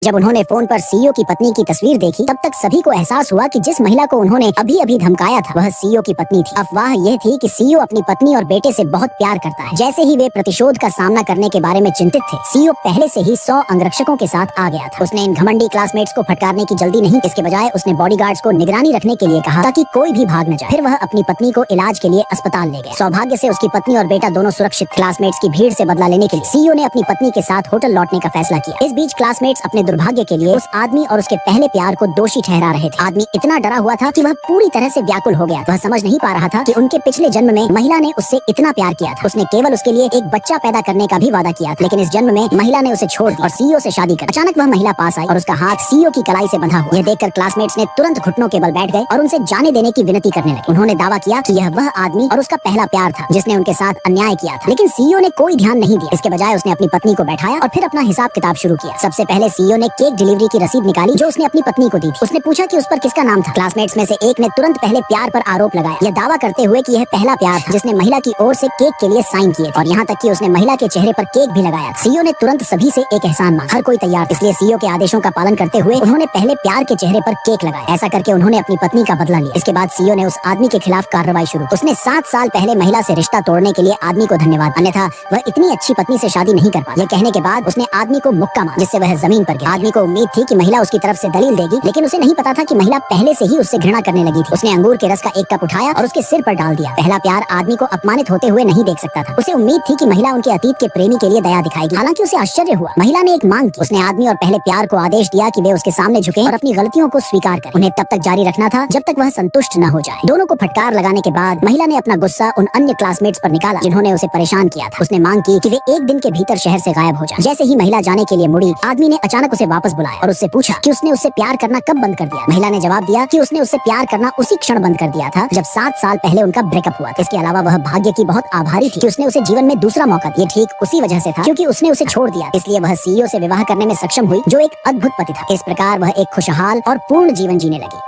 जब उन्होंने फोन पर सीईओ की पत्नी की तस्वीर देखी तब तक सभी को एहसास हुआ कि जिस महिला को उन्होंने अभी अभी धमकाया था वह सीईओ की पत्नी थी। अफवाह यह थी कि सीईओ अपनी पत्नी और बेटे से बहुत प्यार करता है। जैसे ही वे प्रतिशोध का सामना करने के बारे में चिंतित थे, सीईओ पहले से ही 100 अंगरक्षकों के साथ आ गया था। उसने इन घमंडी क्लासमेट्स को फटकारने की जल्दी नहीं, इसके बजाय उसने बॉडीगार्ड्स को निगरानी रखने के लिए कहा ताकि कोई भी भाग न जाए। फिर वह अपनी पत्नी को इलाज के लिए अस्पताल ले गए। सौभाग्य से उसकी पत्नी और बेटा दोनों सुरक्षित। क्लासमेट्स की भीड़ से बदला लेने के लिए सीईओ ने अपनी पत्नी के साथ होटल लौटने का फैसला किया। इस बीच क्लासमेट्स अपने दुर्भाग्य के लिए उस आदमी और उसके पहले प्यार को दोषी ठहरा रहे थे। आदमी इतना डरा हुआ था कि वह पूरी तरह से व्याकुल हो गया। वह समझ नहीं पा रहा था कि उनके पिछले जन्म में महिला ने उससे इतना प्यार किया था। उसने केवल उसके लिए एक बच्चा पैदा करने का भी वादा किया था, लेकिन इस जन्म में महिला ने उसे छोड़ दिया और सीईओ से शादी कर। अचानक वह महिला पास आई और उसका हाथ सीईओ की कलाई से बंधा हुआ। यह देखकर क्लासमेट्स ने तुरंत घुटनों के बल बैठ गए और उनसे जाने देने की विनती करने लगे। उन्होंने दावा किया कि यह वह आदमी और उसका पहला प्यार था जिसने उनके साथ अन्याय किया था, लेकिन सीईओ ने कोई ध्यान नहीं दिया। इसके बजाय उसने अपनी पत्नी को बैठाया और फिर अपना हिसाब किताब शुरू किया। सबसे पहले सीईओ ने केक डिलीवरी की रसीद निकाली जो उसने अपनी पत्नी को दी थी। उसने पूछा कि उस पर किसका नाम था। क्लासमेट्स में से एक ने तुरंत पहले प्यार पर आरोप लगाया, यह दावा करते हुए कि यह पहला प्यार था जिसने महिला की ओर से केक के लिए साइन किए और यहाँ तक कि उसने महिला के चेहरे पर केक भी लगाया। सीईओ ने तुरंत सभी से एक एहसान मांगा। हर कोई तैयार, इसलिए सीईओ के आदेशों का पालन करते हुए उन्होंने पहले प्यार के चेहरे पर केक लगाया। ऐसा करके उन्होंने अपनी पत्नी का बदला लिया। इसके बाद सीईओ ने उस आदमी के खिलाफ कार्रवाई शुरू की। उसने 7 साल पहले महिला से रिश्ता तोड़ने के लिए आदमी को धन्यवाद, अन्यथा वह इतनी अच्छी पत्नी से शादी नहीं कर पाता। यह कहने के बाद उसने आदमी को मुक्का मारा जिससे वह जमीन पर गिरा। आदमी को उम्मीद थी कि महिला उसकी तरफ से दलील देगी, लेकिन उसे नहीं पता था कि महिला पहले से ही उससे घृणा करने लगी थी। उसने अंगूर के रस का एक कप उठाया और उसके सिर पर डाल दिया। पहला प्यार आदमी को अपमानित होते हुए नहीं देख सकता था। उसे उम्मीद थी कि महिला उनके अतीत के प्रेमी के लिए दया दिखाएगी। हालांकि उसे आश्चर्य हुआ। महिला ने एक मांग की। उसने आदमी और पहले प्यार को आदेश दिया कि वे उसके सामने झुकें और अपनी गलतियों को स्वीकार करें। उन्हें तब तक जारी रखना था जब तक वह संतुष्ट न हो जाए। दोनों को फटकार लगाने के बाद महिला ने अपना गुस्सा उन अन्य क्लासमेट्स पर निकाला जिन्होंने उसे परेशान किया था। उसने मांग की कि वे एक दिन के भीतर शहर से गायब हो जाएं। जैसे ही महिला जाने के लिए मुड़ी, आदमी ने अचानक उसे वापस बुलाया और उससे पूछा कि उसने उससे प्यार करना कब बंद कर दिया। महिला ने जवाब दिया कि उसने उससे प्यार करना उसी क्षण बंद कर दिया था जब 7 साल पहले उनका ब्रेकअप हुआ था। इसके अलावा वह भाग्य की बहुत आभारी थी कि उसने उसे जीवन में दूसरा मौका दिया। ठीक उसी वजह से था क्योंकि उसने उसे छोड़ दिया, इसलिए वह सीईओ से विवाह करने में सक्षम हुई जो एक अद्भुत पति था। इस प्रकार वह एक खुशहाल और पूर्ण जीवन जीने लगी।